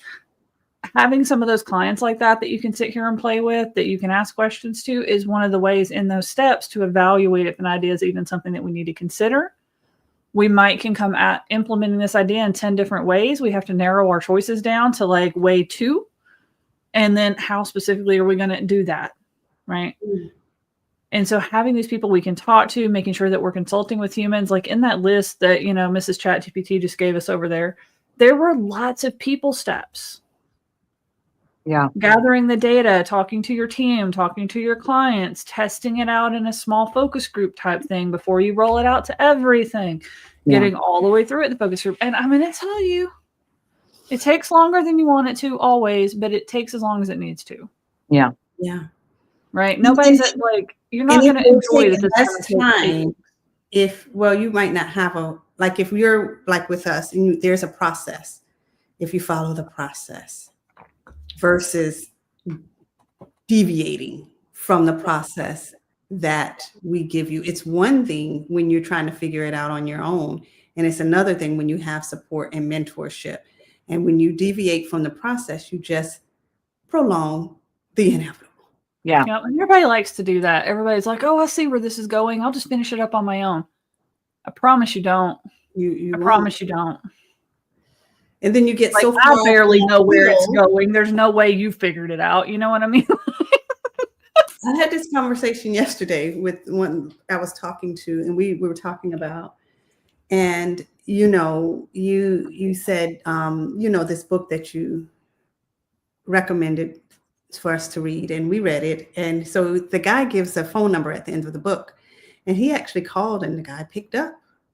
Having some of those clients like that you can sit here and play with, that you can ask questions to, is one of the ways in those steps to evaluate if an idea is even something that we need to consider. We can come at implementing this idea in 10 different ways. We have to narrow our choices down to like way 2. And then how specifically are we going to do that? Right. And so having these people we can talk to, making sure that we're consulting with humans, like in that list that, you know, Mrs. ChatGPT just gave us over there were lots of people steps. Yeah. Gathering the data, talking to your team, talking to your clients, testing it out in a small focus group type thing before you roll it out to everything, getting all the way through it, the focus group. And I'm going to tell you, it takes longer than you want it to always, but it takes as long as it needs to. Yeah. Yeah. Right. Nobody's like, you're not going to enjoy this time. You might not have if you're like with us and there's a process, if you follow the process versus deviating from the process that we give you. It's one thing when you're trying to figure it out on your own. And it's another thing when you have support and mentorship. And when you deviate from the process, you just prolong the inevitable. Yeah. And everybody likes to do that. Everybody's like, oh, I see where this is going. I'll just finish it up on my own. I promise you don't. I promise you don't. And then you get like, so far. I barely know where it's going. There's no way you figured it out. You know what I mean? I had this conversation yesterday with one I was talking to, and we were talking about, and you know, you said, you know, this book that you recommended for us to read, and we read it. And so the guy gives a phone number at the end of the book, and he actually called, and the guy picked up,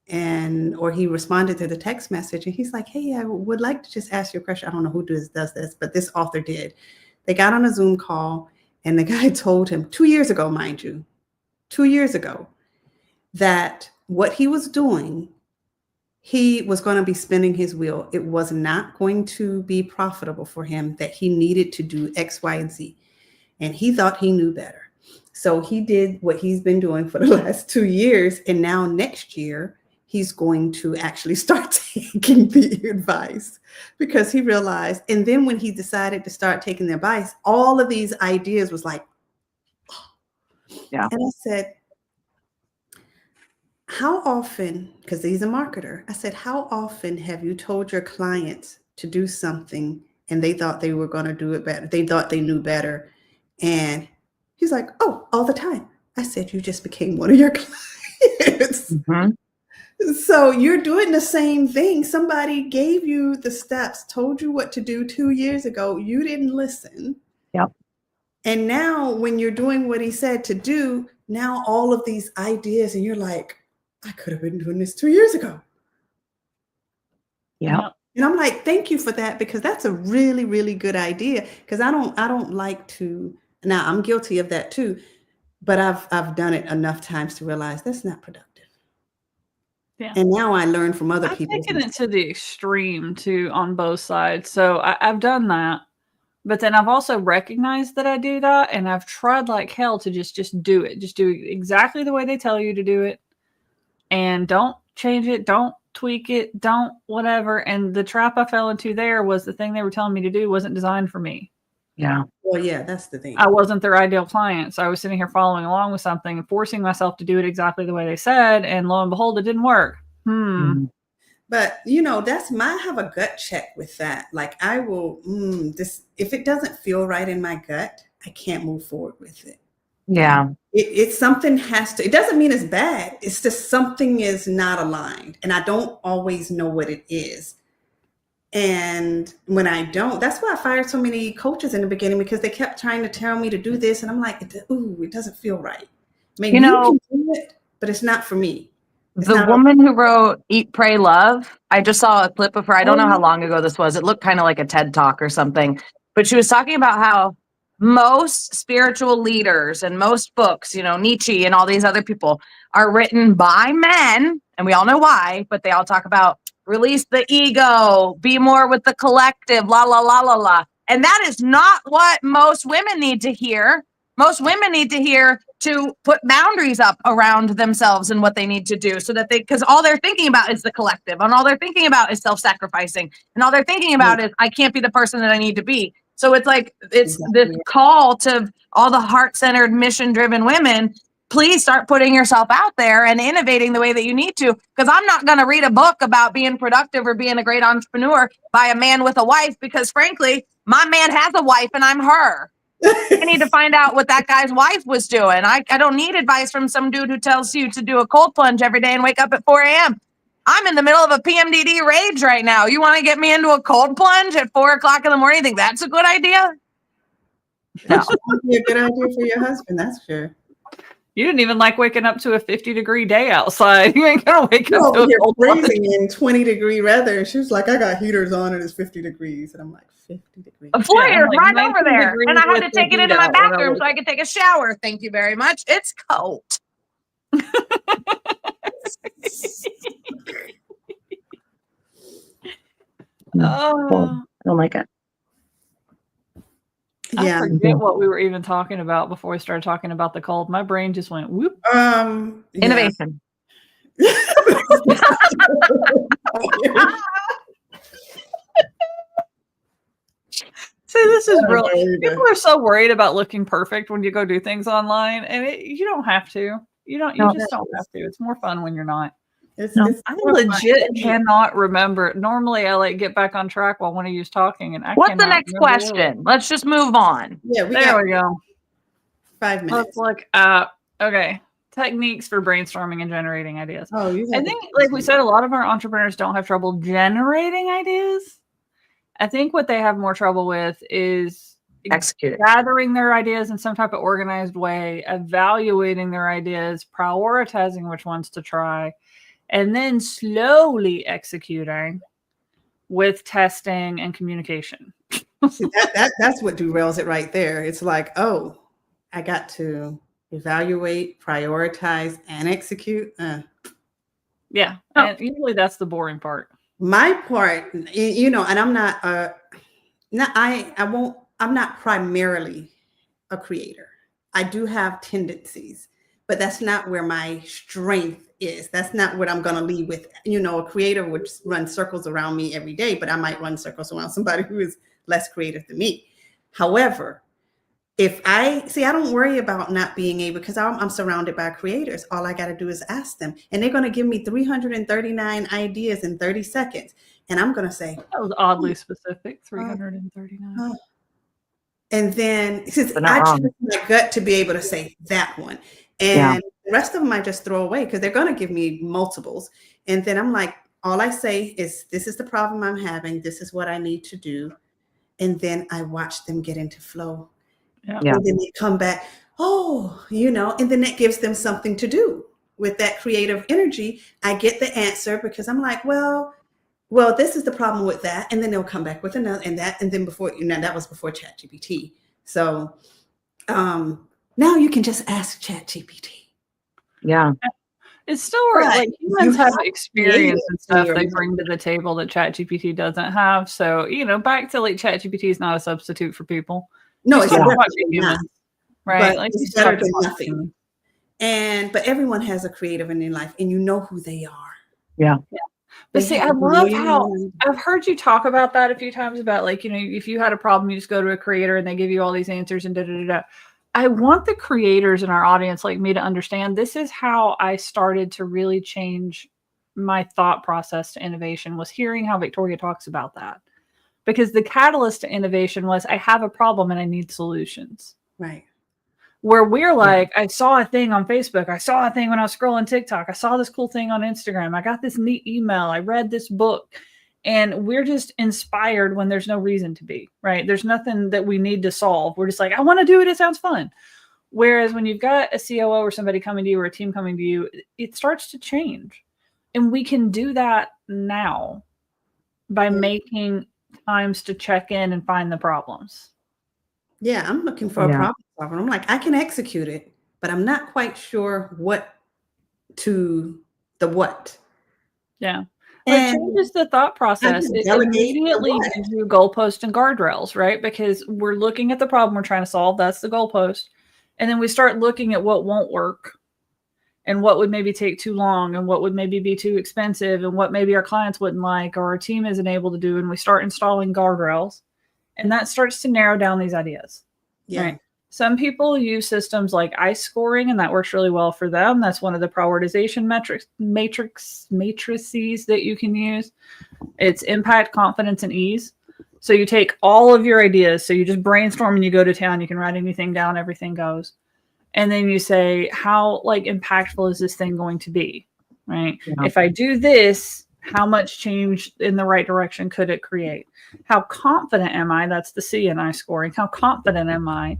or he responded to the text message, and he's like, hey, I would like to just ask you a question. I don't know who does this, but this author did. They got on a Zoom call, and the guy told him 2 years ago, mind you, 2 years ago, that what he was doing, he was going to be spinning his wheel. It was not going to be profitable for him, that he needed to do X, Y, and Z. And he thought he knew better. So he did what he's been doing for the last 2 years. And now next year, he's going to actually start taking the advice, because he realized. And then when he decided to start taking the advice, all of these ideas was like, oh. Yeah. And I said, how often, because he's a marketer, I said, how often have you told your clients to do something and they thought they were going to do it better? They thought they knew better. And he's like, oh, all the time. I said, you just became one of your clients. Mm-hmm. So you're doing the same thing. Somebody gave you the steps, told you what to do 2 years ago. You didn't listen. Yep. And now when you're doing what he said to do, now all of these ideas, and you're like, I could have been doing this 2 years ago. Yeah. And I'm like, thank you for that, because that's a really, really good idea. Because I don't like to, now I'm guilty of that too, but I've done it enough times to realize that's not productive. Yeah. And now I learn from other people. I've taken it to the extreme too on both sides. So I've done that. But then I've also recognized that I do that, and I've tried like hell to just do it. Just do exactly the way they tell you to do it. And don't change it, don't tweak it, don't whatever. And the trap I fell into there was the thing they were telling me to do wasn't designed for me. Yeah. Well, yeah, that's the thing. I wasn't their ideal client. So I was sitting here following along with something and forcing myself to do it exactly the way they said. And lo and behold, it didn't work. But you know, I have a gut check with that. Like I will, if it doesn't feel right in my gut, I can't move forward with it. Yeah. It's something it doesn't mean it's bad. It's just something is not aligned. And I don't always know what it is. And when I don't, that's why I fired so many coaches in the beginning, because they kept trying to tell me to do this. And I'm like, it doesn't feel right. Maybe you can do it, but it's not for me. The woman who wrote Eat, Pray, Love, I just saw a clip of her. I don't know how long ago this was. It looked kind of like a TED Talk or something. But she was talking about how most spiritual leaders and most books, you know, Nietzsche and all these other people, are written by men. And we all know why, but they all talk about release the ego, be more with the collective, la, la, la, la, la. And that is not what most women need to hear. Most women need to hear to put boundaries up around themselves and what they need to do, so that because all they're thinking about is the collective, and all they're thinking about is self-sacrificing, and all they're thinking about is I can't be the person that I need to be. So it's like, it's this call to all the heart-centered, mission-driven women. Please start putting yourself out there and innovating the way that you need to. Because I'm not going to read a book about being productive or being a great entrepreneur by a man with a wife, because frankly, my man has a wife and I'm her. I need to find out what that guy's wife was doing. I don't need advice from some dude who tells you to do a cold plunge every day and wake up at 4 a.m. I'm in the middle of a PMDD rage right now. You want to get me into a cold plunge at 4 o'clock in the morning? You think that's a good idea? No. That would be a good idea for your husband, that's sure. You didn't even like waking up to a 50-degree day outside. You ain't gonna wake up to a cold freezing in 20-degree weather. And she was like, I got heaters on and it's 50 degrees. And I'm like, 50 degrees. A foyer right over there. And I had to take it into my bathroom so I could take a shower. Thank you very much. It's cold. Oh, I don't like it. I forget what we were even talking about before we started talking about the cold. My brain just went whoop. Innovation. See, this is real. People are so worried about looking perfect when you go do things online, and you don't have to. You just don't have to. It's more fun when you're not. I legit cannot remember. Normally, I get back on track while one of you's talking, and what's the next question? Let's just move on. Yeah, there we go. 5 minutes. Let's look at techniques for brainstorming and generating ideas. Oh, I think, like we said, a lot of our entrepreneurs don't have trouble generating ideas. I think what they have more trouble with is executing, gathering their ideas in some type of organized way, evaluating their ideas, prioritizing which ones to try, and then slowly executing with testing and communication. See, that's what derails it right there. It's like, oh, I got to evaluate, prioritize, and execute. Yeah, and usually that's the boring part. My part, and I'm not, I'm not primarily a creator. I do have tendencies, but that's not where my strength is. That's not what I'm going to lead with. A creator would run circles around me every day, but I might run circles around somebody who is less creative than me. However, I don't worry about not being able, because I'm surrounded by creators. All I got to do is ask them, and they're going to give me 339 ideas in 30 seconds. And I'm going to say, that was oddly specific, 339. And then I trust my gut to be able to say that one. And the rest of them I just throw away because they're going to give me multiples. And then I'm like, all I say is, this is the problem I'm having. This is what I need to do. And then I watch them get into flow. Yeah. And then they come back, and then that gives them something to do with that creative energy. I get the answer because I'm like, well, this is the problem with that. And then they'll come back with another and that. And then that was before ChatGPT. So now you can just ask ChatGPT. Yeah. It's still like humans have experience and stuff they bring to the table that ChatGPT doesn't have. So, back to ChatGPT is not a substitute for people. No, it's not humans, right? But it's better than nothing. But everyone has a creative in their life, and you know who they are. Yeah. But see, I love how I've heard you talk about that a few times about if you had a problem, you just go to a creator and they give you all these answers and da-da-da-da. I want the creators in our audience like me to understand this is how I started to really change my thought process to innovation was hearing how Victoria talks about that. Because the catalyst to innovation was, I have a problem and I need solutions. Right. Where we're like, I saw a thing on Facebook. I saw a thing when I was scrolling TikTok. I saw this cool thing on Instagram. I got this neat email. I read this book. And we're just inspired when there's no reason to be, right? There's nothing that we need to solve. We're just like, I want to do it. It sounds fun. Whereas when you've got a COO or somebody coming to you or a team coming to you, it starts to change. And we can do that now by making times to check in and find the problems. Yeah, I'm looking for a problem solver. I'm like, I can execute it, but I'm not quite sure what. Yeah. It changes the thought process. It immediately gives you goalposts and guardrails, right? Because we're looking at the problem we're trying to solve. That's the goalpost. And then we start looking at what won't work and what would maybe take too long and what would maybe be too expensive and what maybe our clients wouldn't like or our team isn't able to do. And we start installing guardrails. And that starts to narrow down these ideas. Yeah. Right? Some people use systems like ICE scoring, and that works really well for them. That's one of the prioritization matrices that you can use. It's impact, confidence, and ease. So you take all of your ideas. So you just brainstorm and you go to town. You can write anything down. Everything goes. And then you say, how impactful is this thing going to be? Right? Yeah. If I do this, how much change in the right direction could it create? How confident am I? That's the C in I scoring. How confident am I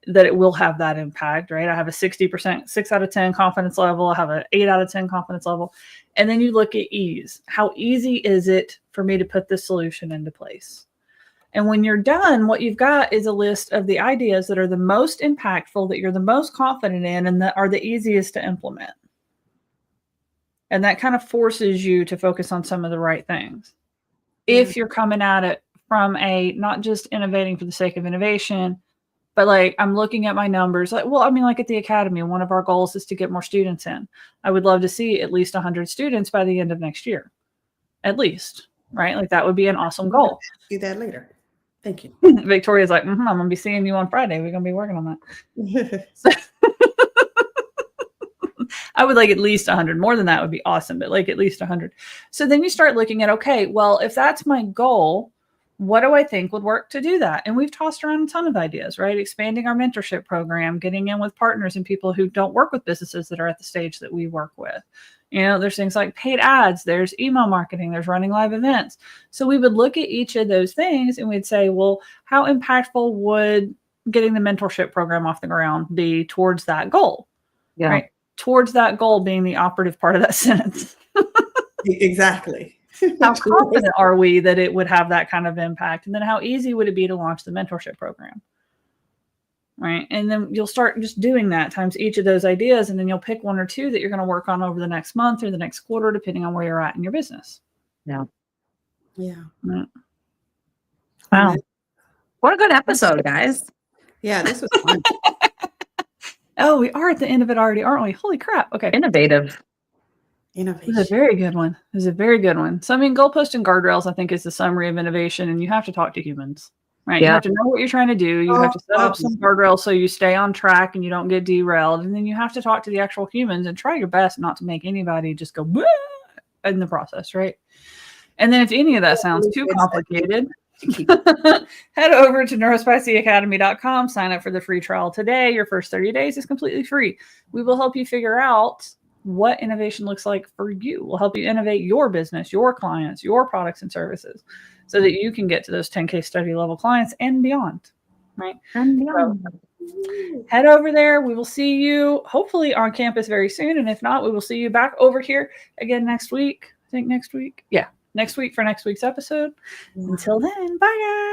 that it will have that impact, right? I have a 60%, 6 out of 10 confidence level. I have an 8 out of 10 confidence level. And then you look at ease. How easy is it for me to put this solution into place? And when you're done, what you've got is a list of the ideas that are the most impactful, that you're the most confident in, and that are the easiest to implement. And that kind of forces you to focus on some of the right things. If you're coming at it from a, not just innovating for the sake of innovation, but I'm looking at my numbers, at the academy, one of our goals is to get more students in. I would love to see at least 100 students by the end of next year, at least, right? That would be an awesome goal. Do that later. Thank you. Victoria's like, I'm going to be seeing you on Friday. We're going to be working on that. I would like at least 100. More than that would be awesome, but at least 100. So then you start looking at, okay, well, if that's my goal, what do I think would work to do that? And we've tossed around a ton of ideas, right? Expanding our mentorship program, getting in with partners and people who don't work with businesses that are at the stage that we work with. There's things like paid ads, there's email marketing, there's running live events. So we would look at each of those things and we'd say, well, how impactful would getting the mentorship program off the ground be towards that goal? Yeah. Right? Towards that goal being the operative part of that sentence. Exactly. How confident are we that it would have that kind of impact? And then how easy would it be to launch the mentorship program? Right. And then you'll start just doing that times each of those ideas. And then you'll pick one or two that you're going to work on over the next month or the next quarter, depending on where you're at in your business. Yeah. Yeah. Right. Wow. What a good episode, guys. Yeah, this was fun. Oh, we are at the end of it already, aren't we? Holy crap. Okay. Innovative. Innovation. It was a very good one. It was a very good one. So, goalpost and guardrails, I think, is the summary of innovation. And you have to talk to humans, right? Yeah. You have to know what you're trying to do. You have to set up some guardrails so you stay on track and you don't get derailed. And then you have to talk to the actual humans and try your best not to make anybody just go in the process, right? And then if any of that sounds too complicated, head over to Neuro-Spicyacademy.com, sign up for the free trial today. Your first 30 days is completely free. We will help you figure out what innovation looks like for you. We'll help you innovate your business, your clients, your products and services so that you can get to those 10K study level clients and beyond, right? And beyond. So head over there. We will see you hopefully on campus very soon. And if not, we will see you back over here again next week. I think next week. Yeah. Next week for next week's episode. Until then, bye guys.